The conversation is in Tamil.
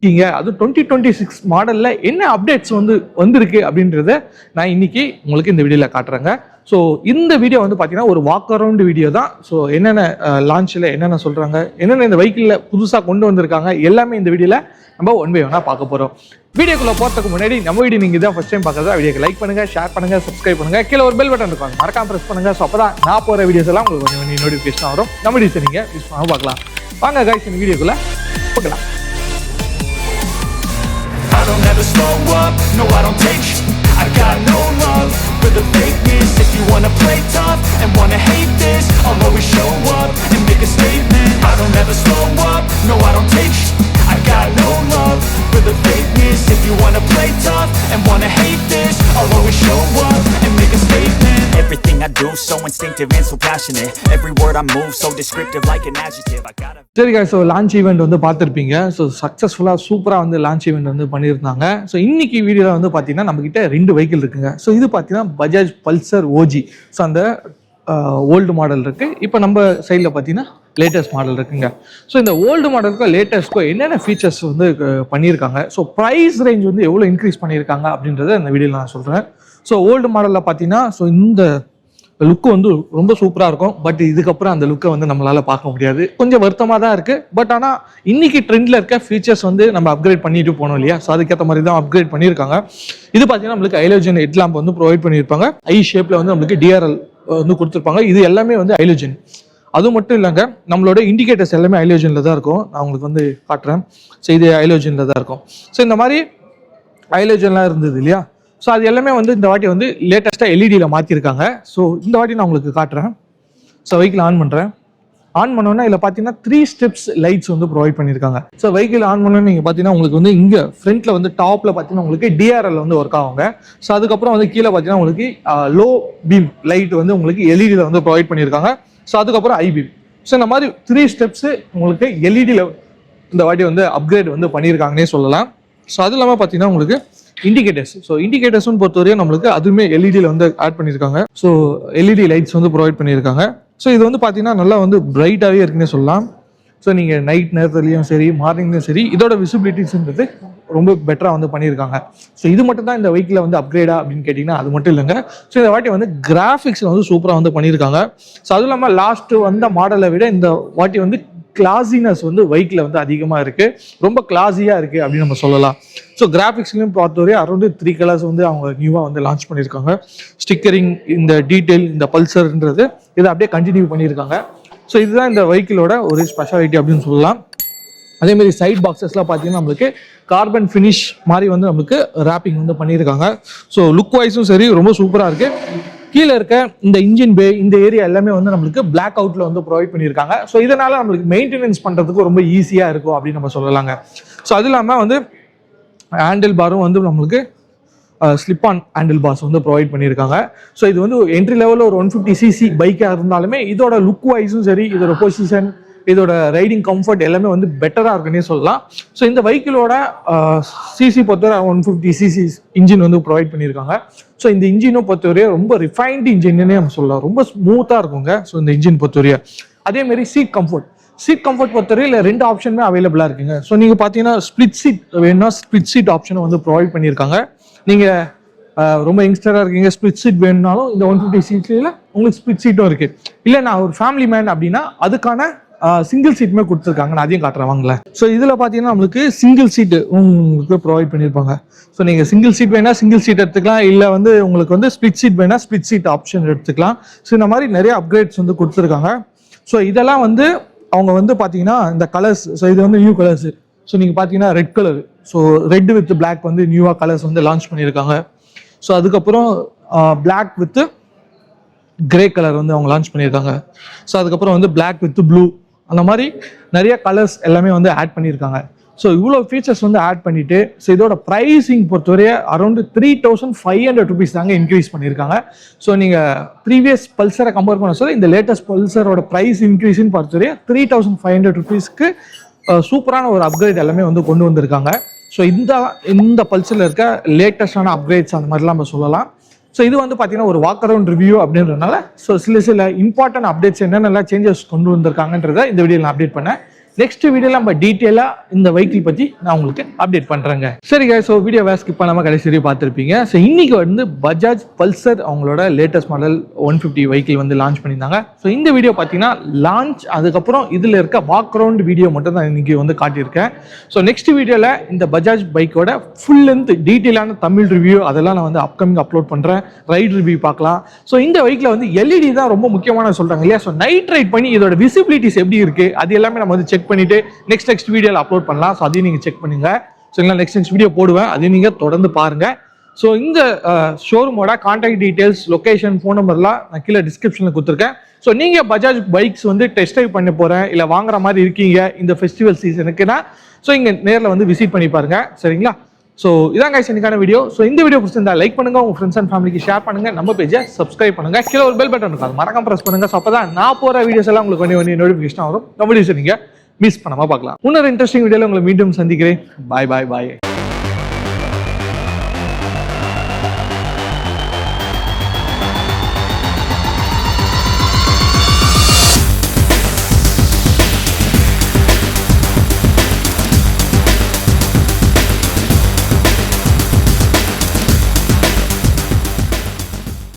இருக்கீங்க, அது 2026 மாடலில் என்ன அப்டேட்ஸ் வந்திருக்கு அப்படின்றத நான் இன்னைக்கு உங்களுக்கு இந்த வீடியோவில் காட்டுறேங்க. ஸோ இந்த வீடியோ பார்த்தீங்கன்னா ஒரு வாக் அரவுண்ட் வீடியோ தான். ஸோ என்னென்ன லான்ச்சில் என்னென்ன சொல்கிறாங்க, என்னென்ன இந்த வெஹிக்கிளில் புதுசாக கொண்டு வந்திருக்காங்க எல்லாமே இந்த வீடியோவில் நம்ம ஒன் பை ஒன்னாக பார்க்க போகிறோம். வீடியோக்குள்ளே போகிறதுக்கு முன்னாடி நம்ம வீடியோ நீங்கள் இதான் ஃபஸ்ட் டைம் பார்க்குறதா வீடியோக்கு லைக் பண்ணுங்கள், ஷேர் பண்ணுங்கள், சப்ஸ்கிரைப் பண்ணுங்கள், கீழே ஒரு பெல் பட்டன் இருக்கும் மறக்காம ப்ரெஸ் பண்ணுங்கள். ஸோ அப்போ தான் நான் போகிற வீடியோஸ் எல்லாம் உங்களுக்கு கொஞ்சம் நோட்டிஃபிகேஷன் வரும். நம்ம வீடியோஸை நீங்கள் யூஸ் பண்ணாமல் பார்க்கலாம். வாங்க கைஸ் இந்த வீடியோக்குள்ளே பார்க்கலாம். I don't ever slow up, no I don't take sh**. I got no love for the fakeness. If you wanna play tough and wanna hate this, I'll always show up and make a statement. I don't ever slow up, no I don't take sh**. I got no love for the fakeness. If you wanna play tough and wanna hate this, I'll always show up and make a statement. Everything I do so instinctive and so passionate. Every word I move so descriptive like an adjective. I gotta. சரி guys, ஸோ லான்ச் ஈவெண்ட் பார்த்துருப்பீங்க. ஸோ சக்ஸஸ்ஃபுல்லாக சூப்பராக லான்ச் ஈவெண்ட் பண்ணியிருந்தாங்க. ஸோ இன்னைக்கு வீடியோவில் பார்த்தீங்கன்னா நம்மக்கிட்ட 2 வெஹிக்கிள் இருக்குங்க. ஸோ இது பார்த்தீங்கன்னா பஜாஜ் பல்சர் ஓஜி. ஸோ அந்த ஓல்டு மாடல் இருக்குது. இப்போ நம்ம சைடில் பார்த்தீங்கன்னா லேட்டஸ்ட் மாடல் இருக்குங்க. ஸோ இந்த ஓல்டு மாடலுக்கும் லேட்டஸ்ட்க்கும் என்னென்ன ஃபீச்சர்ஸ் பண்ணியிருக்காங்க, ஸோ ப்ரைஸ் ரேஞ்ச் எவ்வளோ இன்க்ரீஸ் பண்ணியிருக்காங்க அப்படின்றத இந்த வீடியோவில் நான் சொல்கிறேன். ஸோ ஓல்டு மாடலில் பார்த்தீங்கன்னா ஸோ இந்த லுக்கு ரொம்ப சூப்பராக இருக்கும். பட் இதுக்கப்புறம் அந்த லுக்கை நம்மளால் பார்க்க முடியாது. கொஞ்சம் வருத்தமாக தான் இருக்குது. பட் ஆனால் இன்னைக்கு ட்ரெண்டில் இருக்க ஃபீச்சர்ஸ் நம்ம அப்கிரேட் பண்ணிட்டு போனோம் இல்லையா. ஸோ அதுக்கேற்ற மாதிரி தான் அப்கிரேட் பண்ணியிருக்காங்க. இது பார்த்தீங்கன்னா நம்மளுக்கு ஹைலோஜன் ஹெட் லாம்ப் ப்ரொவைட் பண்ணியிருப்பாங்க. ஐ ஷேப்பில் நம்மளுக்கு டிஆர்எல் கொடுத்துருப்பாங்க. இது எல்லாமே ஹைலோஜன். அது மட்டும் இல்லைங்க, நம்மளோட இண்டிகேட்டர்ஸ் எல்லாமே ஹைலோஜனில் தான் இருக்கும். நான் உங்களுக்கு காட்டுறேன். ஸோ இது ஹைலோஜனில் தான் இருக்கும். ஸோ இந்த மாதிரி ஹைலோஜன்லாம் இருந்தது இல்லையா. ஸோ அது எல்லாமே இந்த வாட்டி லேட்டஸ்ட்டாக எல்இடியில் மாற்றிருக்காங்க. ஸோ இந்த வாட்டி நான் உங்களுக்கு காட்டுறேன். ஸோ வெஹிக்கிள் ஆன் பண்ணுறேன். ஆன் பண்ணோன்னா இதில் பார்த்தீங்கன்னா 3 ஸ்டெப்ஸ் லைட்ஸ் ப்ரொவைட் பண்ணியிருக்காங்க. ஸோ வெஹிக்கிள் ஆன் பண்ணோன்னு நீங்கள் பார்த்தீங்கன்னா உங்களுக்கு இங்கே ஃப்ரண்ட்டில் டாப்பில் பார்த்தீங்கன்னா உங்களுக்கு டிஆர்எல் ஒர்க் ஆகுங்க. ஸோ அதுக்கப்புறம் கீழே பார்த்தீங்கன்னா உங்களுக்கு லோ பீம் லைட் உங்களுக்கு எல்இடியில் ப்ரொவைட் பண்ணியிருக்காங்க. ஸோ அதுக்கப்புறம் ஐ பீம். ஸோ இந்த மாதிரி 3 ஸ்டெப்ஸு உங்களுக்கு எல்இடியில் இந்த வாட்டி அப்கிரேட் பண்ணியிருக்காங்கன்னே சொல்லலாம். ஸோ அது இல்லாமல் பார்த்தீங்கன்னா உங்களுக்கு இண்டிகேட்டர்ஸ். ஸோ இண்டிகேட்டர்ஸ்னு பொறுத்தவரையும் நம்மளுக்கு அதுவுமே எல்இடியில் ஆட் பண்ணியிருக்காங்க. ஸோ எல்இடி லைட்ஸ் ப்ரொவைட் பண்ணியிருக்காங்க. ஸோ இது பார்த்தீங்கன்னா நல்லா பிரைட்டாகவே இருக்குன்னே சொல்லலாம். ஸோ நீங்கள் நைட் நேரத்துலையும் சரி மார்னிங்லையும் சரி இதோட விசிபிலிட்டிஸ்ன்றது ரொம்ப பெட்டராக பண்ணியிருக்காங்க. ஸோ இது மட்டும் தான் இந்த வெஹிக்கிளில் அப்கிரேடா அப்படின்னு கேட்டிங்கன்னா அது மட்டும் இல்லைங்க. ஸோ இந்த வாட்டி கிராஃபிக்ஸ் சூப்பராக பண்ணியிருக்காங்க. ஸோ அதுவும் இல்லாமல் லாஸ்ட்டு வந்த மாடலை விட இந்த வாட்டி கிளாஸினஸ் வெஹிக்கிள் அதிகமாக இருக்குது. ரொம்ப கிளாஸியாக இருக்குது அப்படின்னு நம்ம சொல்லலாம். ஸோ கிராஃபிக்ஸ்லையும் பார்த்தவரை அரௌண்ட் 3 கலர்ஸ் அவங்க நியூவாக லான்ச் பண்ணியிருக்காங்க. ஸ்டிக்கரிங், இந்த டீட்டெயில், இந்த பல்சர்ன்றது இதை அப்படியே கண்டினியூ பண்ணியிருக்காங்க. ஸோ இதுதான் இந்த வெஹிக்கிளோட ஒரு ஸ்பெஷாலிட்டி அப்படின்னு சொல்லலாம். அதேமாதிரி சைட் பாக்ஸஸ்லாம் பார்த்தீங்கன்னா நம்மளுக்கு கார்பன் ஃபினிஷ் மாதிரி நம்மளுக்கு ரேப்பிங் பண்ணியிருக்காங்க. ஸோ லுக் வைஸும் சரி ரொம்ப சூப்பராக இருக்குது. கீழே இருக்க இந்த இன்ஜின் பே இந்த ஏரியா எல்லாமே நம்மளுக்கு பிளாக் அவுட்ல ப்ரொவைட் பண்ணியிருக்காங்க. ஸோ இதனால நம்மளுக்கு மெயின்டெனன்ஸ் பண்ணுறதுக்கு ரொம்ப ஈஸியாக இருக்கும் அப்படின்னு நம்ம சொல்லலாங்க. ஸோ அது இல்லாமல் ஹேண்டில் பாரும் நம்மளுக்கு slip on handle parse provide பண்ணியிருக்காங்க. ஸோ இது என்ட்ரி லெவலில் ஒரு 150cc பைக்காக இருந்தாலுமே இதோட லுக் வைஸும் சரி, இதோட பொசிஷன், இதோட ரைடிங் கம்ஃபர்ட் எல்லாமே பெட்டராக இருக்குன்னே சொல்லலாம். ஸோ இந்த வெஹிக்கிளோட சிசி பொறுத்தவரை 150cc இன்ஜின் ப்ரொவைட் பண்ணியிருக்காங்க. ஸோ இந்த இன்ஜினும் பொறுத்தவரையே ரொம்ப ரிஃபைன்டு இன்ஜின்னே நம்ம சொல்லலாம். ரொம்ப ஸ்மூத்தாக இருக்குங்க. ஸோ இந்த இன்ஜின் பொறுத்தவரையே அதேமாரி சீட் கம்ஃபர்ட் பொறுத்தவரையில் 2 ஆப்ஷனுமே அவைலபிளாக இருக்குங்க. ஸோ நீங்கள் பார்த்தீங்கன்னா ஸ்பிளிட் சீட் வேணும்னா ஸ்பிளிட் சீட் ஆப்ஷனை ப்ரொவைட் பண்ணியிருக்காங்க. நீங்கள் ரொம்ப யங்ஸ்டராக இருக்கீங்க, ஸ்பிளிட் சீட் வேணும்னாலும் இந்த 150cc உங்களுக்கு ஸ்பிளிட் சீட்டும் இருக்குது. இல்லை நான் ஒரு ஃபேமிலி மேன் அப்படின்னா அதுக்கான சிங்கிள் சீட்டுமே கொடுத்துருக்காங்க. நான் அதையும் காட்டுறேன் வாங்கல. ஸோ இதில் பார்த்தீங்கன்னா நம்மளுக்கு சிங்கிள் சீட்டு உங்களுக்கு ப்ரொவைட் பண்ணியிருப்பாங்க. ஸோ நீங்கள் சிங்கிள் சீட் வேணா சிங்கிள் சீட் எடுத்துக்கலாம். இல்லை உங்களுக்கு ஸ்பிளிட் சீட் வேணா ஸ்பிளிட் சீட் ஆப்ஷன் எடுத்துக்கலாம். ஸோ இந்த மாதிரி நிறைய அப்கிரேட்ஸ் கொடுத்துருக்காங்க. ஸோ இதெல்லாம் அவங்க பார்த்தீங்கன்னா இந்த கலர்ஸ். ஸோ இது நியூ கலர்ஸ். ஸோ நீங்கள் பார்த்தீங்கன்னா red colour. So red with black நியூவாக கலர்ஸ் லான்ச் பண்ணியிருக்காங்க. ஸோ அதுக்கப்புறம் பிளாக் வித் கிரே கலர் அவங்க லான்ச் பண்ணியிருக்காங்க. ஸோ அதுக்கப்புறம் பிளாக் வித் ப்ளூ அந்த மாதிரி நிறைய கலர்ஸ் எல்லாமே ஆட் பண்ணியிருக்காங்க. ஸோ இவ்வளோ ஃபீச்சர்ஸ் ஆட் பண்ணிட்டு ஸோ இதோட ப்ரைஸிங் பொறுத்தவரைய அரௌண்ட் 3500 ருபீஸ் தாங்க இன்க்ரீஸ் பண்ணியிருக்காங்க. ஸோ நீங்கள் ப்ரீவியஸ் பல்சரை கம்பேர் பண்ண சொல்ல இந்த லேட்டஸ்ட் பல்சரோட ப்ரைஸ் இன்க்ரீஸ்ன்னு பொறுத்தவரைய 3500 ருபீஸ்க்கு சூப்பரான ஒரு அப்கிரேட் எல்லாமே கொண்டு வந்திருக்காங்க. ஸோ இந்த பல்சரில் இருக்க லேட்டஸ்டான அப்கிரேட்ஸ் அந்த மாதிரிலாம் நம்ம சொல்லலாம். ஸோ இது பார்த்தீங்கன்னா ஒரு வாக் அரவுண்ட் ரிவ்யூ அப்படின்றதுனால ஸோ சில இம்பார்ட்டன்ட் அப்டேட்ஸ் என்னென்னலாம் சேஞ்சஸ் கொண்டு வந்திருக்காங்கன்றத இந்த வீடியோவில் நான் அப்டேட் பண்ணேன். நெக்ஸ்ட் வீடியோல நம்ம டீட்டெயிலா இந்த வெஹிக்கிள் பத்தி நான் உங்களுக்கு அப்டேட் பண்றேங்க. சரிங்க, ஸோ வீடியோவை ஸ்கிப் பண்ணாம கடைசி வரையும் பார்த்துருப்பீங்க. ஸோ இன்னைக்கு வந்து பஜாஜ் பல்சர் அவங்களோட லேட்டஸ்ட் மாடல் 150 வெஹிக்கிள் வந்து லான்ச் பண்ணியிருந்தாங்க. ஸோ இந்த வீடியோ பார்த்தீங்கன்னா லான்ச், அதுக்கப்புறம் இதில் இருக்க வாக் அரவுண்ட் வீடியோ மட்டும் தான் இன்னைக்கு வந்து காட்டியிருக்கேன். ஸோ நெக்ஸ்ட் வீடியோவில் இந்த பஜாஜ் பைக்கோட ஃபுல் லென்த் டீட்டெயிலான தமிழ் ரிவ்யூ அதெல்லாம் நான் வந்து அப்கமிங் அப்லோட் பண்ணுறேன். ரைட் ரிவ்யூ பார்க்கலாம். ஸோ இந்த வெஹிக்கில் வந்து எல்இடி தான் ரொம்ப முக்கியமான சொல்கிறாங்க இல்லையா. ஸோ நைட் ரைட் பண்ணி இதோட விசிபிலிட்டிஸ் எப்படி இருக்குது அது எல்லாமே நம்ம வந்து செக் பண்ணிவிட்டு நெக்ஸ்ட் வீடியோவில் அப்லோட் பண்ணலாம். ஸோ அதையும் நீங்கள் செக் பண்ணுங்க. ஸோ இல்லை நெக்ஸ்ட் வீடியோ போடுவேன், அதையும் நீங்கள் தொடர்ந்து பாருங்கள். ஸோ இந்த ஷோரூமோட கான்டாக்ட் டீட்டெயில்ஸ், லொக்கேஷன், ஃபோன் நம்பர்லாம் நான் கீழே டிஸ்கிரிப்ஷனில் கொடுத்துருக்கேன். ஸோ நீங்கள் பஜாஜ் பைக்ஸ் வந்து டெஸ்ட் ட்ரைவ் பண்ண போகிறேன் இல்லை வாங்குற மாதிரி இருக்கீங்க இந்த ஃபெஸ்டிவல் சீசனுக்குன்னா ஸோ இங்கே நேரில் வந்து விசிட் பண்ணி பாருங்க. சரிங்களா? ஸோ இதான் கைஸ் இன்னைக்கான வீடியோ. ஸோ இந்த வீடியோ பிடிச்சிருந்தா லைக் பண்ணுங்க, உங்க ஃப்ரெண்ட்ஸ் அண்ட் ஃபேமிலிக்கு ஷேர் பண்ணுங்க, நம்ம பேஜை சப்ஸ்கிரைப் பண்ணுங்க, கீழே ஒரு பெல் பட்டன் இருக்கும் மறக்காம பிரஸ் பண்ணுங்க. ஸோ அப்பதான் நான் போகிற வீடியோஸ் எல்லாம் உங்களுக்கு வேண்டிய நோட்டிஃபிகேஷன் வரும். நம்ம வீடியோஸ் நீங்க மிஸ் பண்ணாம பார்க்கலாம். இன்னொரு இன்ட்ரெஸ்டிங் வீடியோவில் உங்களை மீண்டும் சந்திக்கிறேன். பாய் பாய் பாய்.